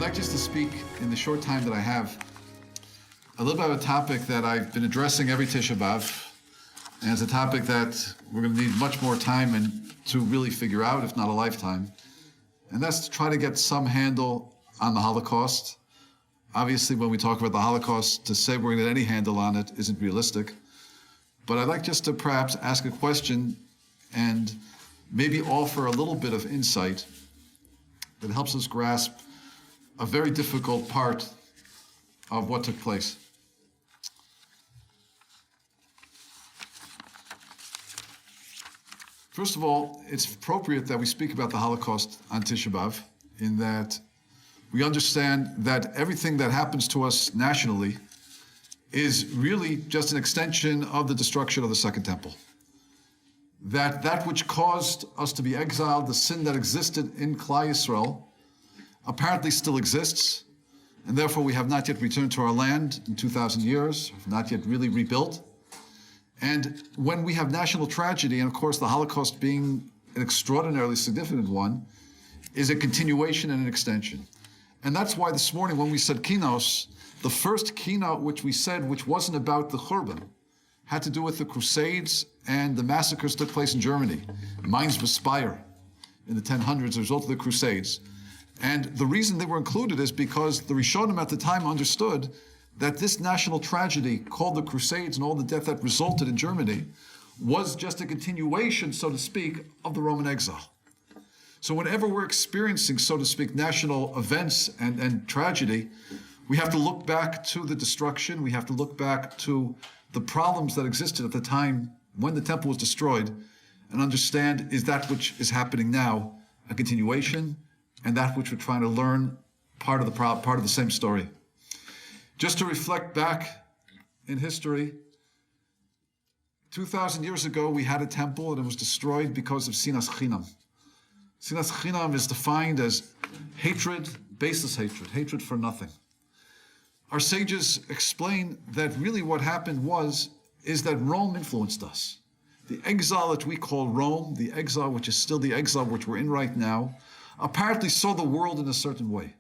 like just to speak in the short time that I have a little bit about a topic that I've been addressing every Tisha B'Av, and it's a topic that we're going to need much more time and to really figure out, if not a lifetime, and that's to try to get some handle on the Holocaust. Obviously, when we talk about the Holocaust, to say we're going to get any handle on it isn't realistic, but I'd like just to perhaps ask a question and maybe offer a little bit of insight that helps us grasp a very difficult part of what took place. First of all, it's appropriate that we speak about the Holocaust on Tisha B'Av, in that we understand that everything that happens to us nationally is really just an extension of the destruction of the Second Temple. That which caused us to be exiled, the sin that existed in Klal Yisrael, apparently still exists, and therefore we have not yet returned to our land in 2,000 years, have not yet really rebuilt. And when we have national tragedy, and of course the Holocaust being an extraordinarily significant one, is a continuation and an extension. And that's why this morning when we said kinos, the first keynote which we said, which wasn't about the Churban, had to do with the Crusades and the massacres took place in Germany. Mainz was Speyer in the 1000s as a result of the Crusades. And the reason they were included is because the Rishonim at the time understood that this national tragedy called the Crusades and all the death that resulted in Germany was just a continuation, so to speak, of the Roman exile. So whenever we're experiencing, so to speak, national events and tragedy, we have to look back to the destruction, we have to look back to the problems that existed at the time when the temple was destroyed, and understand, is that which is happening now a continuation, and that which we're trying to learn part of the same story. Just to reflect back in history, 2,000 years ago we had a temple and it was destroyed because of sinas chinam. Sinas chinam is defined as hatred, baseless hatred, hatred for nothing. Our sages explain that really what happened is that Rome influenced us. The exile that we call Rome, the exile which is still the exile which we're in right now, apparently saw the world in a certain way.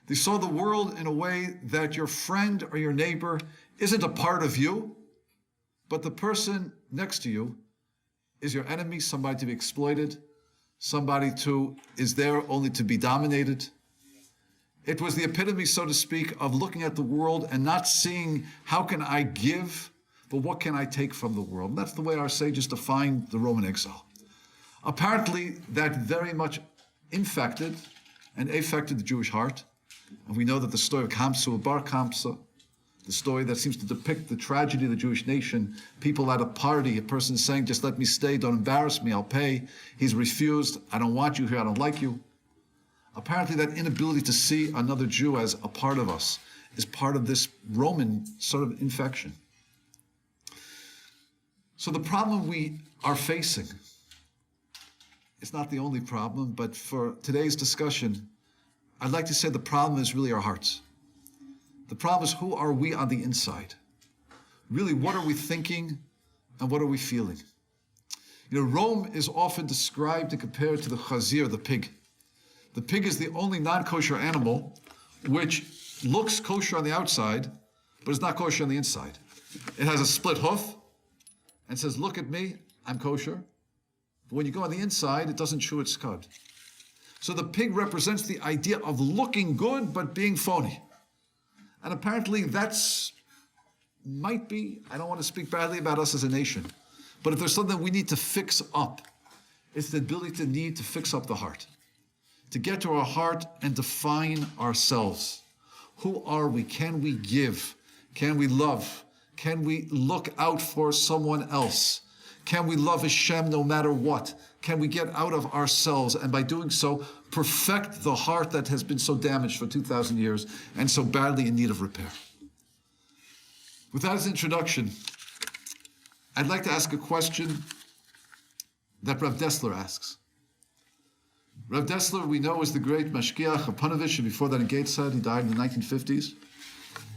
They saw the world in a way that your friend or your neighbor isn't a part of you, but the person next to you is your enemy, somebody to be exploited, somebody who is there only to be dominated. It was the epitome, so to speak, of looking at the world and not seeing how can I give, but what can I take from the world? And that's the way our sages defined the Roman exile. Apparently, that very much infected and affected the Jewish heart. And we know that the story of Kamsa Bar Kamsa, the story that seems to depict the tragedy of the Jewish nation, people at a party, a person saying, just let me stay, don't embarrass me, I'll pay. He's refused, I don't want you here, I don't like you. Apparently that inability to see another Jew as a part of us is part of this Roman sort of infection. So the problem we are facing, it's not the only problem, but for today's discussion, I'd like to say the problem is really our hearts. The problem is, who are we on the inside? Really, what are we thinking and what are we feeling? You know, Rome is often described and compared to the chazir, the pig. The pig is the only non-kosher animal which looks kosher on the outside, but is not kosher on the inside. It has a split hoof and says, look at me, I'm kosher. But when you go on the inside, it doesn't chew its cud. So the pig represents the idea of looking good, but being phony. And apparently might be, I don't want to speak badly about us as a nation, but if there's something we need to fix up, it's the ability to fix up the heart. To get to our heart and define ourselves. Who are we? Can we give? Can we love? Can we look out for someone else? Can we love Hashem no matter what? Can we get out of ourselves and by doing so, perfect the heart that has been so damaged for 2,000 years and so badly in need of repair? With that as an introduction, I'd like to ask a question that Rav Dessler asks. Rav Dessler, we know, is the great Mashgiach of Panovich, and before that in Gateshead, he died in the 1950s.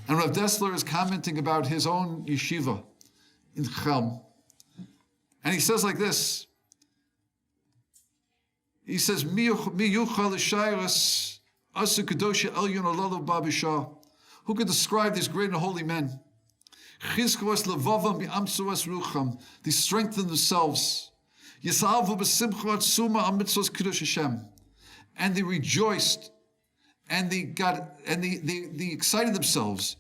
And Rav Dessler is commenting about his own yeshiva in Chelm. And he says like this, he says, Mi yuchal l'shayras Asu Kadoshi Elyon Ololo Babisha. Who could describe these great and holy men? Chizkos levavam bi'amsuas rucham. They strengthened themselves. Yisalvu b'simcha atzuma al mitzvos kiddush Hashem. And they rejoiced, and they excited themselves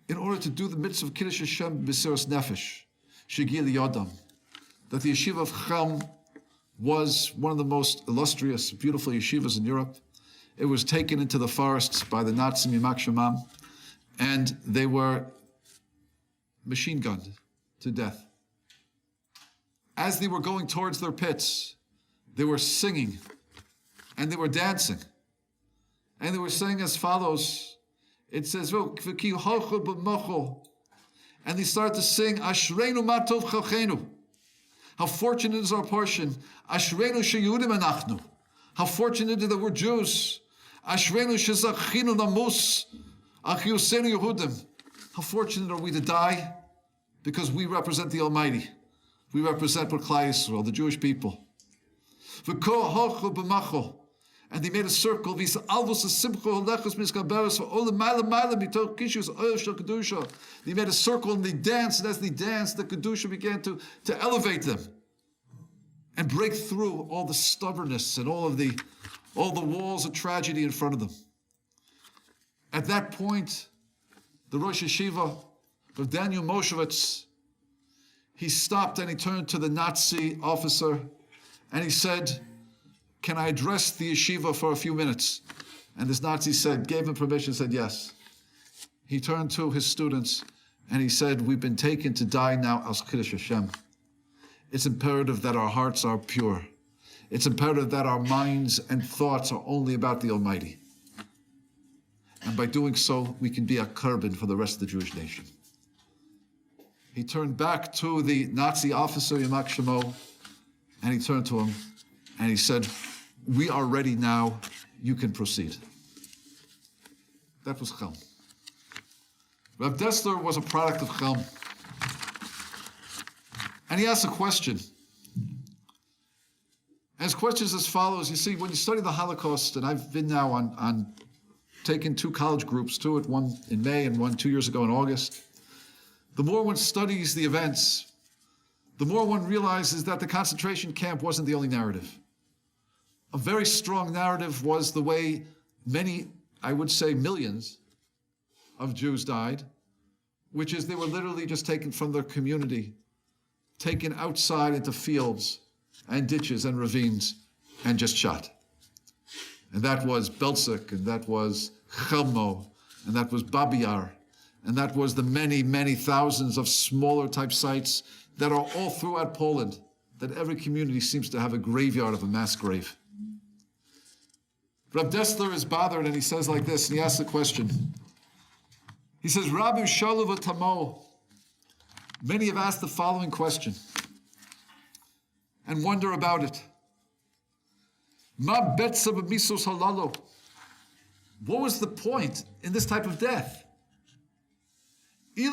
in order to do the mitzvah of kiddush Hashem b'siras nefesh. Shegi liyodam. That the yeshiva of Chelm was one of the most illustrious, beautiful yeshivas in Europe. It was taken into the forests by the Nazis, Yimak Shemam, and they were machine gunned to death. As they were going towards their pits, they were singing and they were dancing. And they were saying as follows. It says, and they started to sing, Ashreinu matov chalchenu. How fortunate is our portion. Ashreinu sheYehudim anachnu. How fortunate that we're Jews. Ashreinu shezachinu namus achiyusenu Yehudim. How fortunate are we to die because we represent the Almighty. We represent Klal Yisrael, the Jewish people. And they made a circle. They made a circle and they danced, and as they danced, the Kedusha began to elevate them and break through all the stubbornness and all the walls of tragedy in front of them. At that point, the Rosh Yeshiva of Daniel Moshevitz, he stopped and he turned to the Nazi officer and he said, "Can I address the yeshiva for a few minutes?" And this Nazi gave him permission, said yes. He turned to his students and he said, "We've been taken to die now as Kiddush Hashem. It's imperative that our hearts are pure. It's imperative that our minds and thoughts are only about the Almighty. And by doing so, we can be a korban for the rest of the Jewish nation." He turned back to the Nazi officer, Yimak Shemo, and he turned to him and he said, "We are ready now, you can proceed." That was Chelm. Rav Dessler was a product of Chelm. And he asked a question. And his question is as follows. You see, when you study the Holocaust, and I've been now on taken 2 college groups to it, one in May and one 2 years ago in August, the more one studies the events, the more one realizes that the concentration camp wasn't the only narrative. A very strong narrative was the way many, I would say millions, of Jews died, which is they were literally just taken from their community, taken outside into fields and ditches and ravines and just shot. And that was Belzec, and that was Chelmo, and that was Babi Yar, and that was the many, many thousands of smaller type sites that are all throughout Poland, that every community seems to have a graveyard of a mass grave. Rav Dessler is bothered and he says like this, and he asks a question. He says, Rabbi Shaluva Tamo. Many have asked the following question and wonder about it. Ma betza b'misos halalo. What was the point in this type of death? If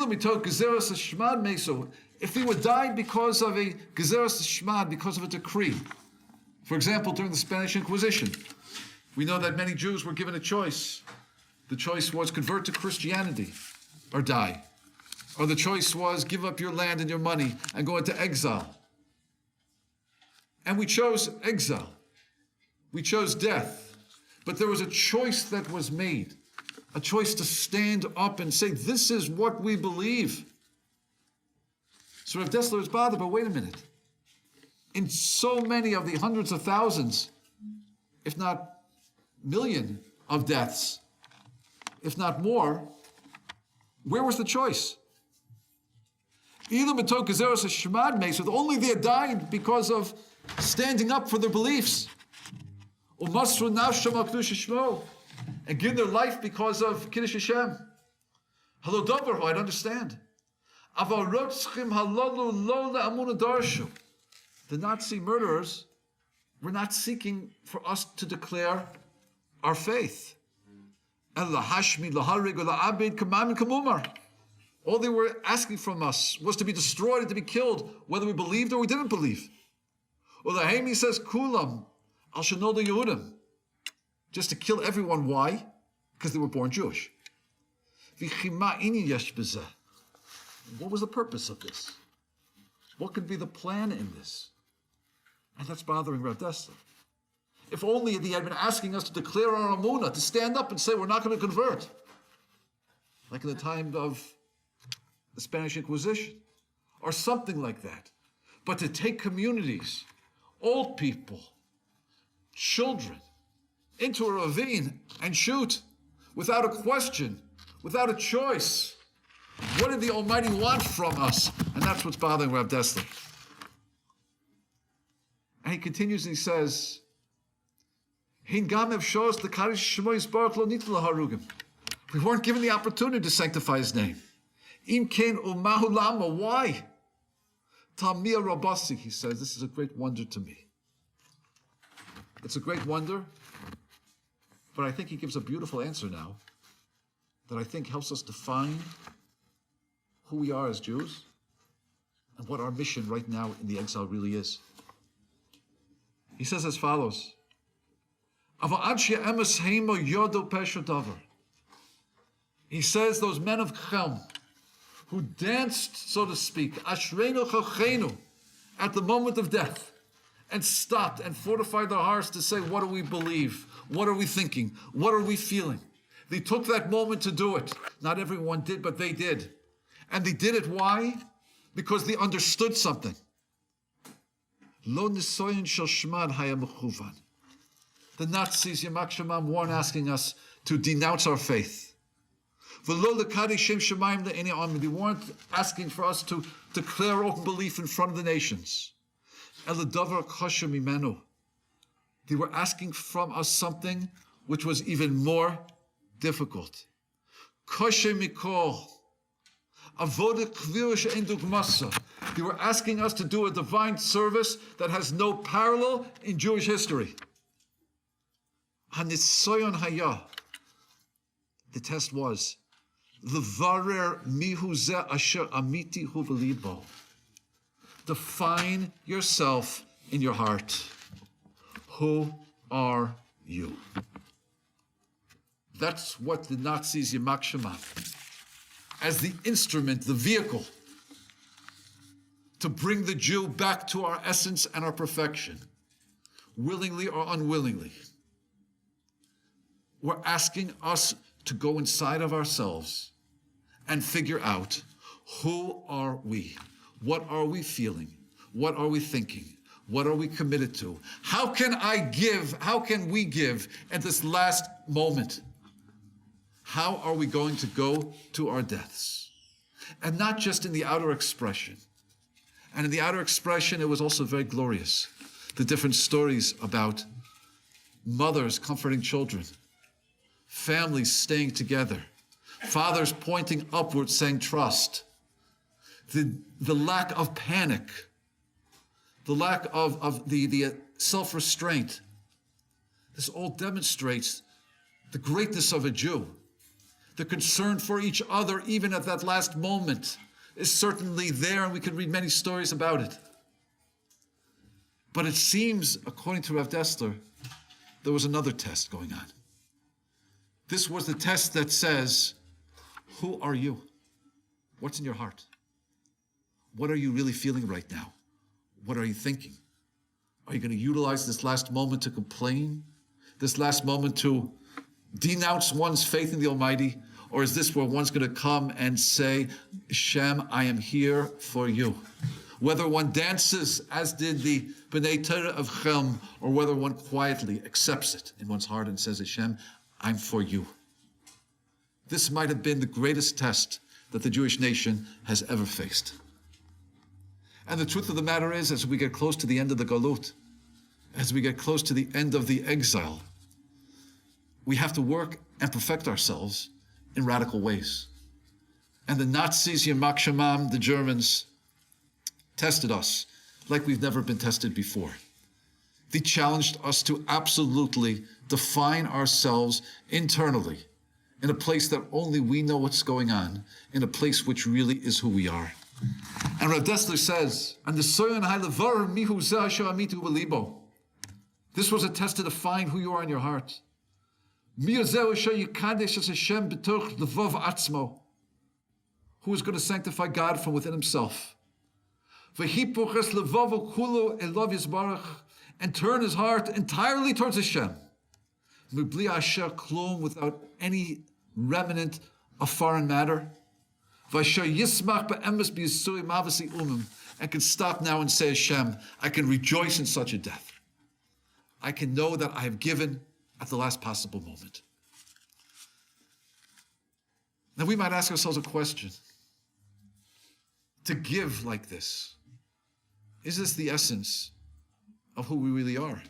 they were died because of a gezeras shmad, because of a decree. For example, during the Spanish Inquisition, we know that many Jews were given a choice. The choice was convert to Christianity or die. Or the choice was give up your land and your money and go into exile. And we chose exile. We chose death. But there was a choice that was made. A choice to stand up and say, this is what we believe. So Rav Dessler is bothered, but wait a minute. In so many of the hundreds of thousands, if not million of deaths, if not more, where was the choice? Only they had died because of standing up for their beliefs. And give their life because of Kiddush Hashem. Hello, Dover, I'd understand. The Nazi murderers were not seeking for us to declare our faith. All they were asking from us was to be destroyed and to be killed, whether we believed or we didn't believe. He says, Kulam, al Shenoda Yehudim. just to kill everyone. Why? Because they were born Jewish. What was the purpose of this? What could be the plan in this? And that's bothering Rav Dessler. If only he had been asking us to declare our Amunah, to stand up and say we're not going to convert, like in the time of the Spanish Inquisition, or something like that. But to take communities, old people, children, into a ravine and shoot without a question, without a choice. What did the Almighty want from us? And that's what's bothering Rav Dessler. And he continues and he says, we weren't given the opportunity to sanctify his name. Why? Tamir Rabasi, he says, this is a great wonder to me. It's a great wonder, but I think he gives a beautiful answer now that I think helps us define who we are as Jews and what our mission right now in the exile really is. He says as follows, he says those men of Chelm who danced, so to speak, Ashreinu Chachenu, at the moment of death, and stopped and fortified their hearts to say, what do we believe? What are we thinking? What are we feeling? They took that moment to do it. Not everyone did, but they did. And they did it, why? Because they understood something. Lo nisoyin shel shmad haya mechuvan. The Nazis, Yamak Shemam, weren't asking us to denounce our faith. They weren't asking for us to declare open belief in front of the nations. They were asking from us something which was even more difficult. They were asking us to do a divine service that has no parallel in Jewish history. The test was, define yourself in your heart. Who are you? That's what the Nazis, Yamak Shema, as the instrument, the vehicle, to bring the Jew back to our essence and our perfection, willingly or unwillingly. We're asking us to go inside of ourselves and figure out, who are we? What are we feeling? What are we thinking? What are we committed to? How can I give? How can we give at this last moment? How are we going to go to our deaths? And not just in the outer expression. And in the outer expression, it was also very glorious. The different stories about mothers comforting children, families staying together, fathers pointing upward saying trust, the lack of panic, the lack of the self-restraint. This all demonstrates the greatness of a Jew. The concern for each other, even at that last moment, is certainly there, and we could read many stories about it. But it seems, according to Rav Dessler, there was another test going on. This was the test that says, who are you? What's in your heart? What are you really feeling right now? What are you thinking? Are you going to utilize this last moment to complain? This last moment to denounce one's faith in the Almighty? Or is this where one's going to come and say, Shem, I am here for you? Whether one dances, as did the B'nai Torah of Chelm, or whether one quietly accepts it in one's heart and says, Hashem, I'm for you. This might have been the greatest test that the Jewish nation has ever faced. And the truth of the matter is, as we get close to the end of the Galut, as we get close to the end of the exile, we have to work and perfect ourselves in radical ways. And the Nazis, Yamak Shemam, the Germans, tested us like we've never been tested before. They challenged us to absolutely define ourselves internally in a place that only we know what's going on, in a place which really is who we are. And Rav Dessler says, this was a test to define who you are in your heart. Who is going to sanctify God from within himself? And turn his heart entirely towards Hashem. Without any remnant of foreign matter. And can stop now and say, Hashem, I can rejoice in such a death. I can know that I have given at the last possible moment. Now we might ask ourselves a question. To give like this, is this the essence of who we really are?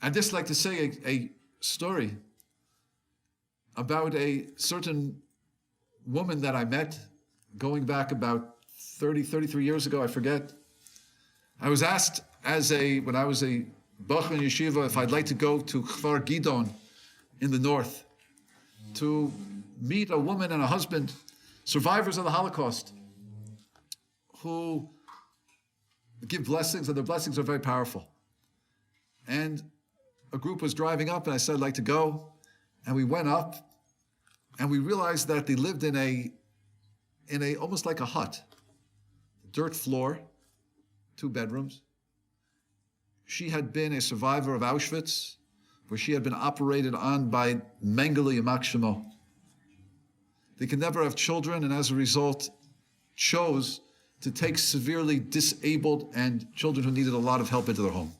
I'd just like to say a story about a certain woman that I met going back about 33 years ago, I forget. I was asked when I was a Bach in Yeshiva, if I'd like to go to Kfar Gidon in the north to meet a woman and a husband, survivors of the Holocaust, who give blessings, and their blessings are very powerful. And a group was driving up, and I said, I'd like to go. And we went up, and we realized that they lived in a almost like a hut, dirt floor, 2 bedrooms. She had been a survivor of Auschwitz, where she had been operated on by Mengele Yamak Shemo. They could never have children, and as a result, chose to take severely disabled and children who needed a lot of help into their home.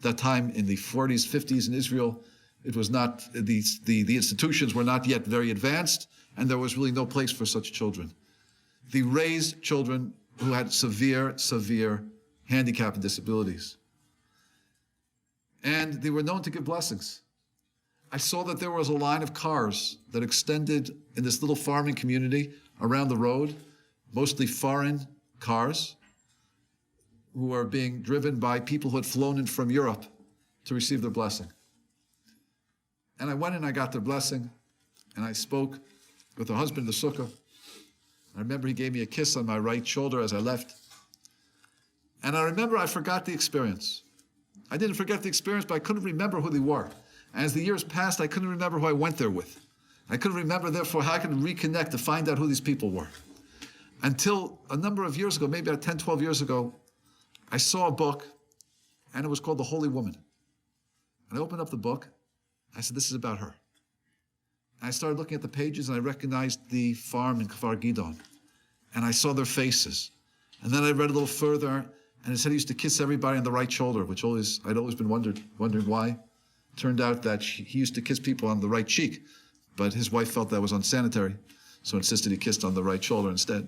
That time in the 40s, 50s in Israel, it was not, the institutions were not yet very advanced, and there was really no place for such children. They raised children who had severe handicap and disabilities. And they were known to give blessings. I saw that there was a line of cars that extended in this little farming community around the road, mostly foreign cars, who were being driven by people who had flown in from Europe to receive their blessing. And I went and I got their blessing, and I spoke with her husband, the sukkah. I remember he gave me a kiss on my right shoulder as I left. And I remember I forgot the experience. I didn't forget the experience, but I couldn't remember who they were. And as the years passed, I couldn't remember who I went there with. I couldn't remember, therefore, how I could reconnect to find out who these people were. Until a number of years ago, maybe about 10, 12 years ago, I saw a book, and it was called The Holy Woman. And I opened up the book. I said, this is about her. And I started looking at the pages, and I recognized the farm in Kfar Gidon. And I saw their faces. And then I read a little further, and it said he used to kiss everybody on the right shoulder, which I'd always been wondering why. Turned out that he used to kiss people on the right cheek, but his wife felt that was unsanitary, so insisted he kissed on the right shoulder instead.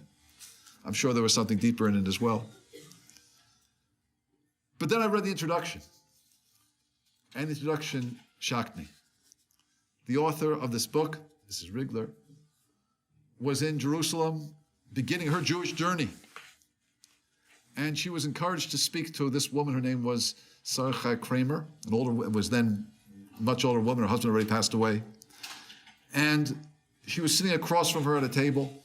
I'm sure there was something deeper in it as well. But then I read the introduction, and the introduction shocked me. The author of this book, Mrs. Rigler, was in Jerusalem beginning her Jewish journey. And she was encouraged to speak to this woman. Her name was Sarah Kramer, was then much older woman. Her husband already passed away. And she was sitting across from her at a table.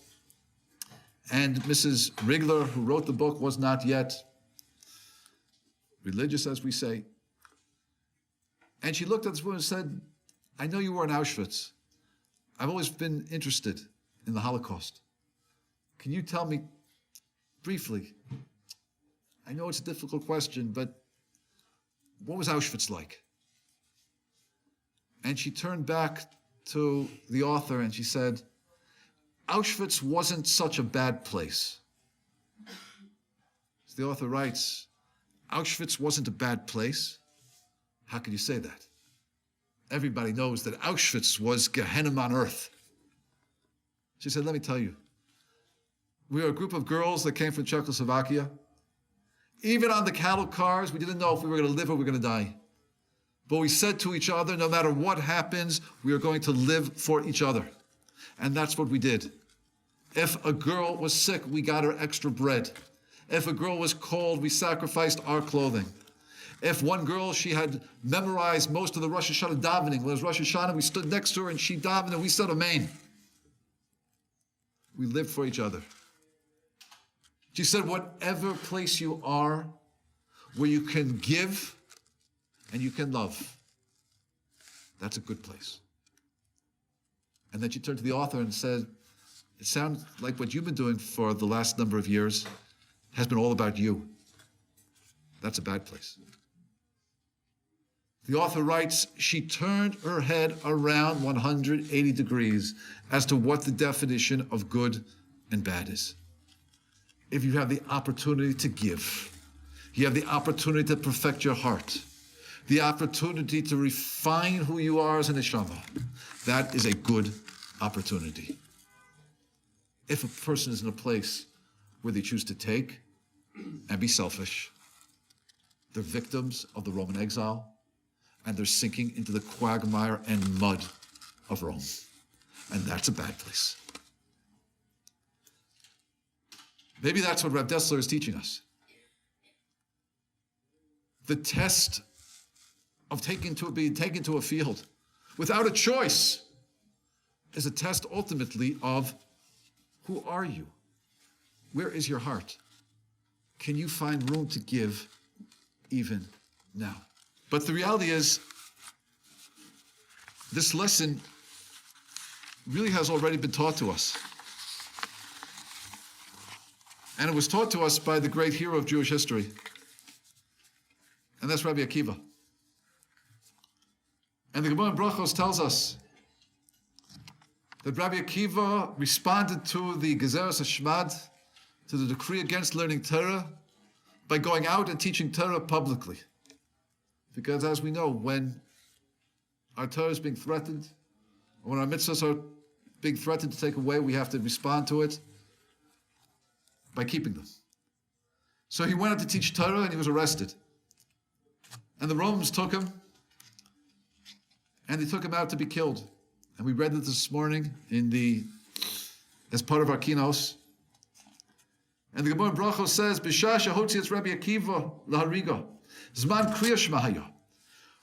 And Mrs. Rigler, who wrote the book, was not yet religious, as we say. And she looked at this woman and said, I know you were in Auschwitz. I've always been interested in the Holocaust. Can you tell me briefly, I know it's a difficult question, but what was Auschwitz like? And she turned back to the author and she said, Auschwitz wasn't such a bad place. As the author writes, Auschwitz wasn't a bad place. How could you say that? Everybody knows that Auschwitz was Gehenna on earth. She said, let me tell you, we were a group of girls that came from Czechoslovakia. Even on the cattle cars, we didn't know if we were going to live or we were going to die. But we said to each other, no matter what happens, we are going to live for each other. And that's what we did. If a girl was sick, we got her extra bread. If a girl was cold, we sacrificed our clothing. If one girl, she had memorized most of the Rosh Hashanah davening. When it was Rosh Hashanah, we stood next to her and she davened and we said Amen. We lived for each other. She said, whatever place you are, where you can give and you can love, That's a good place. And then she turned to the author and said, it sounds like what you've been doing for the last number of years has been all about you. That's a bad place. The author writes, she turned her head around 180 degrees as to what the definition of good and bad is. If you have the opportunity to give, you have the opportunity to perfect your heart, the opportunity to refine who you are as an neshama, that is a good opportunity. If a person is in a place where they choose to take and be selfish, they're victims of the Roman exile, and they're sinking into the quagmire and mud of Rome. And that's a bad place. Maybe that's what Reb Dessler is teaching us. The test of being taken to a field without a choice is a test ultimately of who are you? Where is your heart? Can you find room to give even now? But the reality is, this lesson really has already been taught to us. And it was taught to us by the great hero of Jewish history. And that's Rabbi Akiva. And the Gemara in Brachos tells us that Rabbi Akiva responded to the Gezeres HaShmad, to the decree against learning Torah, by going out and teaching Torah publicly. Because as we know, when our Torah is being threatened, when our mitzvahs are being threatened to take away, we have to respond to it by keeping them. So he went out to teach Torah and he was arrested. And the Romans took him, and they took him out to be killed. And we read it this morning as part of our kinos. And the Gemara in Brachos says, "B'shah shehotzi Rabbi Akiva lahariga, zman kriyat shema haya."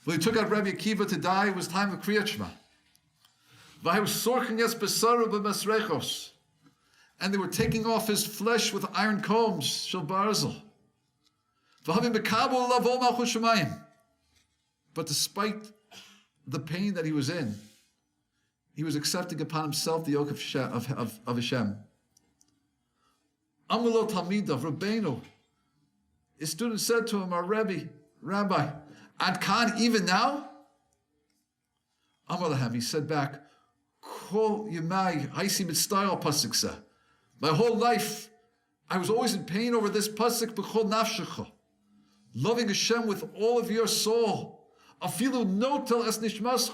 When he took out Rabbi Akiva to die, it was time of kriyat shema. V'hayu sorchen yes besaru b'masrechos, and they were taking off his flesh with iron combs, shel barzel. V'havim bekabel lavo malchus shemayim. But despite the pain that he was in, he was accepting upon himself the yoke of Hashem. Amulo Talmidav, Rabbeinu. His student said to him, our Rabbi, Ad Khan, even now? Amalahem, he said back, Kol Yemai, Haisi Mitztayal Pasuk. My whole life, I was always in pain over this Pasuk, B'chol Nafshecha, loving Hashem with all of your soul. Afilu notel es nishmascha.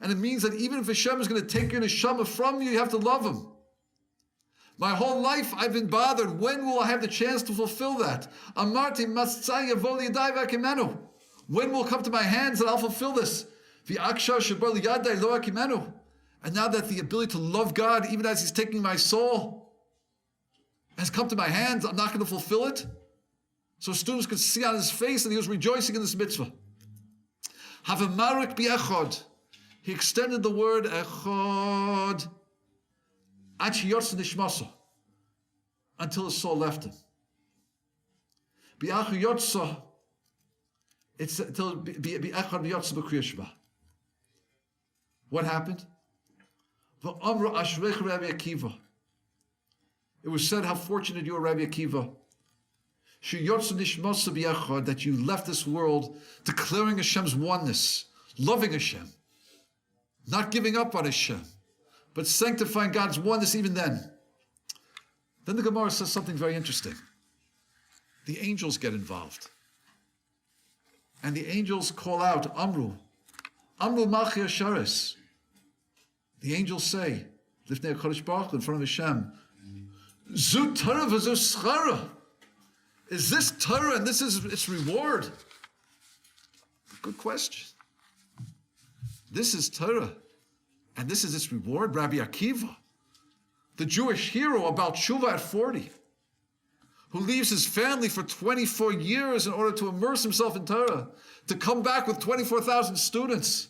And it means that even if Hashem is going to take your neshama from you, you have to love him. My whole life I've been bothered. When will I have the chance to fulfill that? Amarti mastzai yavol yadai v'akimenu. When will come to my hands that I'll fulfill this? V'akshar shabar liyadai lo akimenu. And now that the ability to love God, even as he's taking my soul, has come to my hands, I'm not going to fulfill it? So students could see on his face that he was rejoicing in this mitzvah. Have a marik bi'echod. He extended the word echod until his soul left him. Bi'achu yotza, it's until bi'echod b'yotza b'kriyat shema. What happened? V'amru ashrech Rabbi Akiva. It was said, how fortunate you are, Rabbi Akiva, that you left this world declaring Hashem's oneness, loving Hashem, not giving up on Hashem, but sanctifying God's oneness even then. Then the Gemara says something very interesting. The angels get involved. And the angels call out, Amru Malchi Asharis. The angels say, Lifnei HaKadosh Baruch Hu, in front of Hashem, Zu Torah v'zu schara. Is this Torah and this is its reward? Good question. This is Torah and this is its reward. Rabbi Akiva, the Jewish hero about Tshuva at 40, who leaves his family for 24 years in order to immerse himself in Torah, to come back with 24,000 students,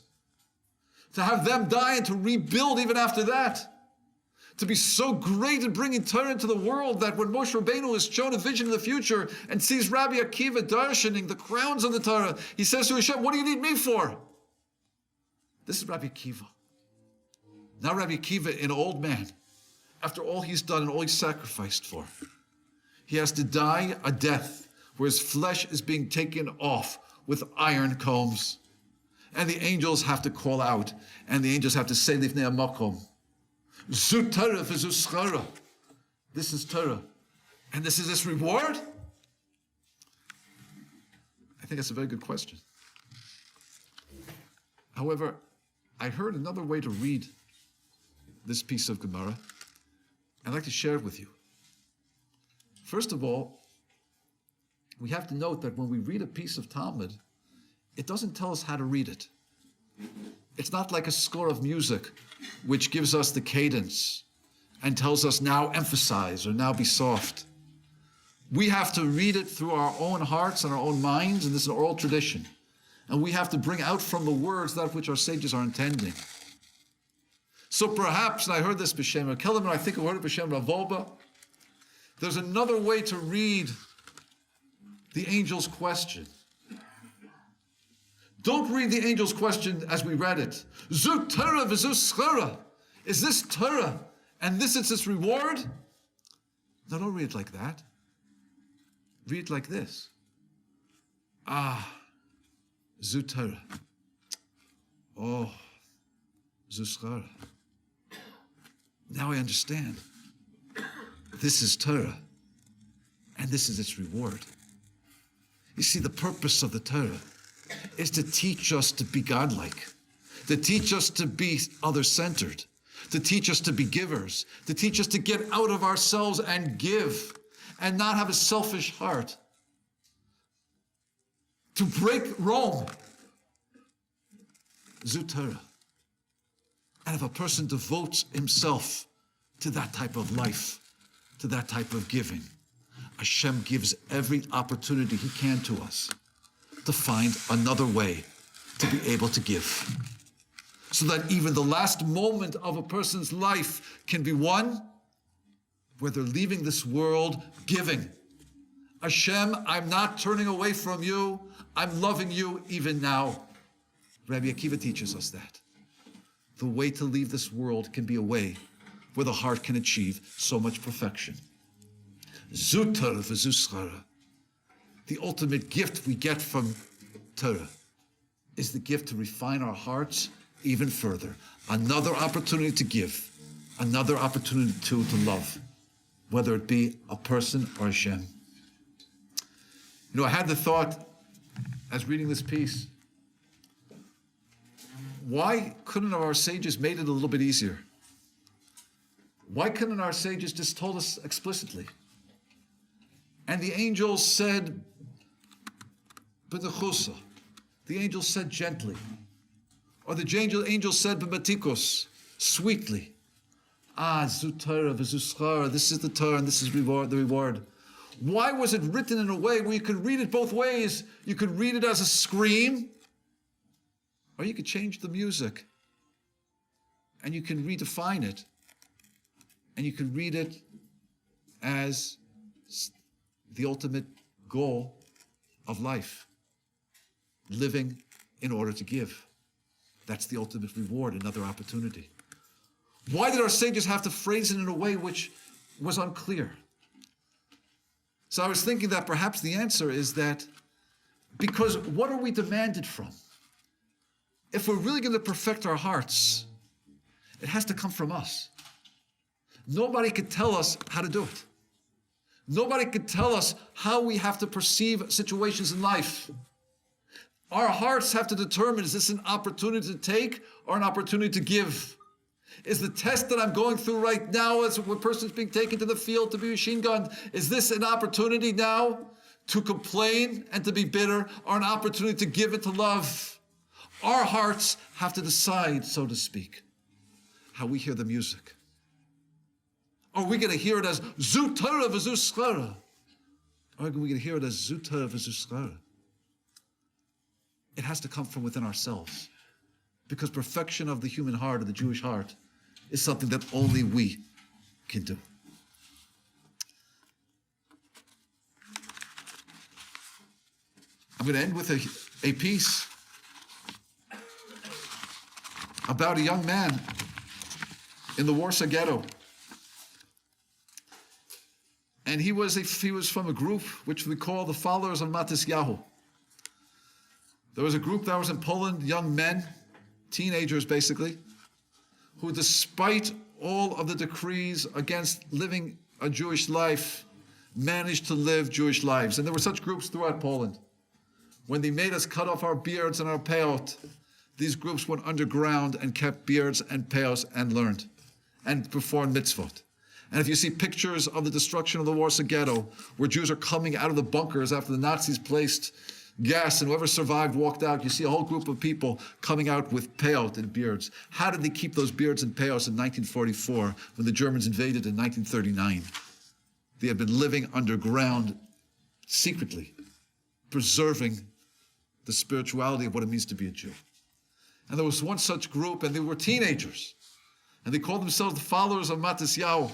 to have them die and to rebuild even after that. To be so great in bringing Torah into the world that when Moshe Rabbeinu is shown a vision in the future and sees Rabbi Akiva darshaning the crowns of the Torah, he says to Hashem, what do you need me for? This is Rabbi Akiva. Now Rabbi Akiva, an old man, after all he's done and all he's sacrificed for, he has to die a death where his flesh is being taken off with iron combs. And the angels have to call out, and the angels have to say, Lifnei HaMakom, Zu Torah v'zu schara. This is Torah. And this is its reward? I think that's a very good question. However, I heard another way to read this piece of Gemara. I'd like to share it with you. First of all, we have to note that when we read a piece of Talmud, it doesn't tell us how to read it. It's not like a score of music, which gives us the cadence and tells us now emphasize or now be soft. We have to read it through our own hearts and our own minds, and this is an oral tradition. And we have to bring out from the words that which our sages are intending. So perhaps, and I heard this b'Shem Kelem, and I think I heard it b'Shem Rav Wolbe, there's another way to read the angel's question. Don't read the angel's question as we read it. Zu Torah v'zu schara. Is this Torah and this is its reward? No, don't read it like that. Read it like this. Zu Torah. Oh, zu schara. Now I understand. This is Torah, and this is its reward. You see, the purpose of the Torah is to teach us to be godlike, to teach us to be other-centered, to teach us to be givers, to teach us to get out of ourselves and give, and not have a selfish heart, to break Rome. Zu Torah. And if a person devotes himself to that type of life, to that type of giving, Hashem gives every opportunity He can to us to find another way to be able to give. So that even the last moment of a person's life can be one where they're leaving this world giving. Hashem, I'm not turning away from you. I'm loving you even now. Rabbi Akiva teaches us that. The way to leave this world can be a way where the heart can achieve so much perfection. Zu Torah v'zu schara. The ultimate gift we get from Torah is the gift to refine our hearts even further. Another opportunity to give, another opportunity to love, whether it be a person or Hashem. You know, I had the thought, as reading this piece, why couldn't our sages made it a little bit easier? Why couldn't our sages just told us explicitly? And the angels said, B'nechusa. The angel said gently. Or the angel said, B'matikos, sweetly. Zu Torah v'zu schara. This is the Torah and this is the reward. Why was it written in a way where you could read it both ways? You could read it as a scream, or you could change the music, and you can redefine it, and you can read it as the ultimate goal of life, living in order to give. That's the ultimate reward, another opportunity. Why did our sages have to phrase it in a way which was unclear? So I was thinking that perhaps the answer is that because what are we demanded from? If we're really going to perfect our hearts, it has to come from us. Nobody could tell us how to do it. Nobody could tell us how we have to perceive situations in life. Our hearts have to determine, is this an opportunity to take or an opportunity to give? Is the test that I'm going through right now as a person is being taken to the field to be machine gunned, is this an opportunity now to complain and to be bitter, or an opportunity to give and to love? Our hearts have to decide, so to speak, how we hear the music. Are we going to hear it as Zu Torah v'zu schara? Or are we going to hear it as Zu Torah v'zu schara? It has to come from within ourselves. Because perfection of the human heart, of the Jewish heart, is something that only we can do. I'm going to end with a piece about a young man in the Warsaw Ghetto. And he was from a group which we call the followers of Matisyahu. There was a group that was in Poland, young men, teenagers basically, who despite all of the decrees against living a Jewish life, managed to live Jewish lives. And there were such groups throughout Poland. When they made us cut off our beards and our peyot, these groups went underground and kept beards and peyos and learned and performed mitzvot. And if you see pictures of the destruction of the Warsaw Ghetto, where Jews are coming out of the bunkers after the Nazis placed gas and whoever survived walked out, you see a whole group of people coming out with peyot and beards. How did they keep those beards and peyos in 1944 when the Germans invaded in 1939? They had been living underground secretly, preserving the spirituality of what it means to be a Jew. And there was one such group, and they were teenagers. And they called themselves the followers of Matisyahu.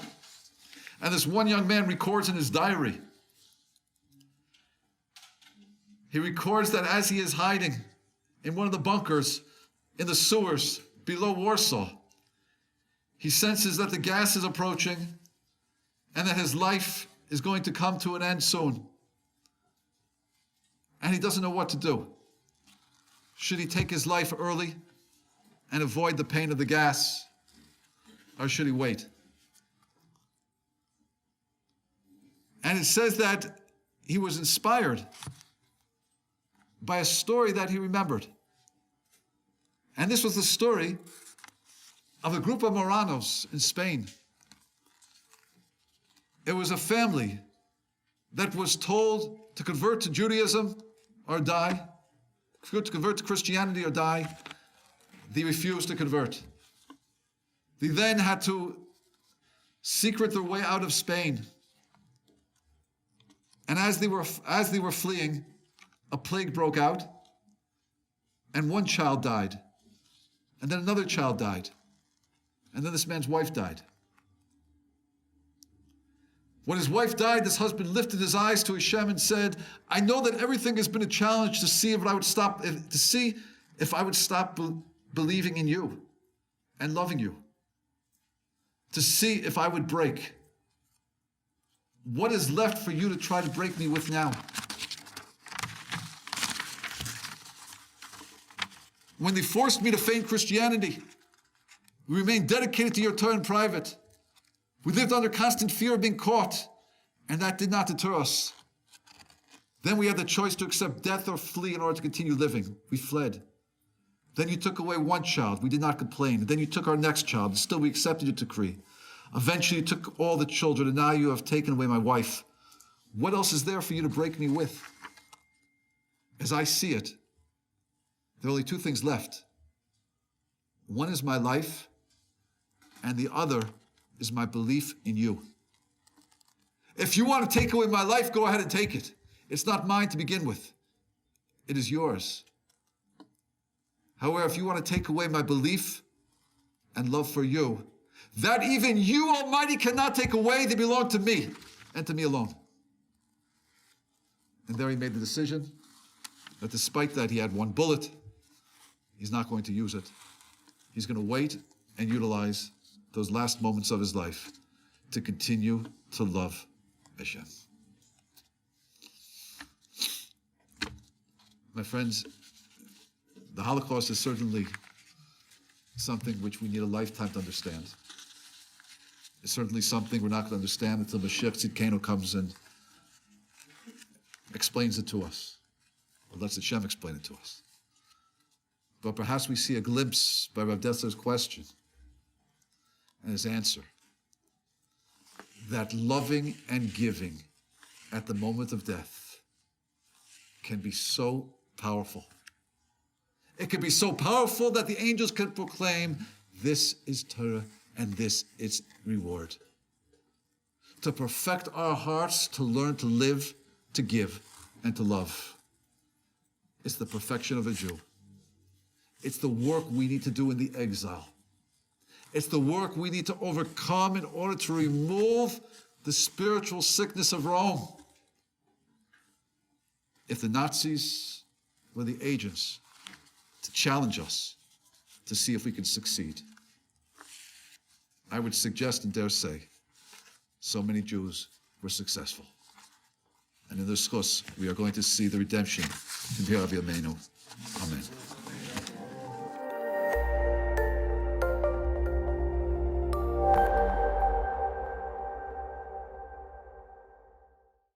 And this one young man records in his diary. He records that as he is hiding in one of the bunkers in the sewers below Warsaw, he senses that the gas is approaching and that his life is going to come to an end soon. And he doesn't know what to do. Should he take his life early and avoid the pain of the gas, or should he wait? And it says that he was inspired by a story that he remembered. And this was the story of a group of Moranos in Spain. It was a family that was told to convert to Judaism or die, to convert to Christianity or die. They refused to convert. They then had to secret their way out of Spain. And as they were fleeing, a plague broke out, and one child died, and then another child died, and then this man's wife died. When his wife died, this husband lifted his eyes to Hashem and said, I know that everything has been a challenge to see if I would stop believing in you and loving you, to see if I would break. What is left for you to try to break me with now? When they forced me to feign Christianity, we remained dedicated to your Torah in private. We lived under constant fear of being caught, and that did not deter us. Then we had the choice to accept death or flee in order to continue living. We fled. Then you took away one child. We did not complain. Then you took our next child, and still we accepted your decree. Eventually you took all the children, and now you have taken away my wife. What else is there for you to break me with? As I see it, there are only two things left. One is my life, and the other is my belief in you. If you want to take away my life, go ahead and take it. It's not mine to begin with. It is yours. However, if you want to take away my belief and love for you, that even you, Almighty, cannot take away, they belong to me and to me alone. And there he made the decision that despite that he had one bullet, he's not going to use it. He's going to wait and utilize those last moments of his life to continue to love Hashem. My friends, the Holocaust is certainly something which we need a lifetime to understand. It's certainly something we're not going to understand until Mashiach Tzidkenu comes and explains it to us, or lets Hashem explain it to us. But perhaps we see a glimpse by Rav Dessler's question and his answer, that loving and giving at the moment of death can be so powerful. It can be so powerful that the angels can proclaim, this is Torah and this is reward. To perfect our hearts, to learn to live, to give, and to love. It's the perfection of a Jew. It's the work we need to do in the exile. It's the work we need to overcome in order to remove the spiritual sickness of Rome. If the Nazis were the agents to challenge us to see if we can succeed. I would suggest and dare say, so many Jews were successful. And in this course, we are going to see the redemption in Rabbi Yameinu.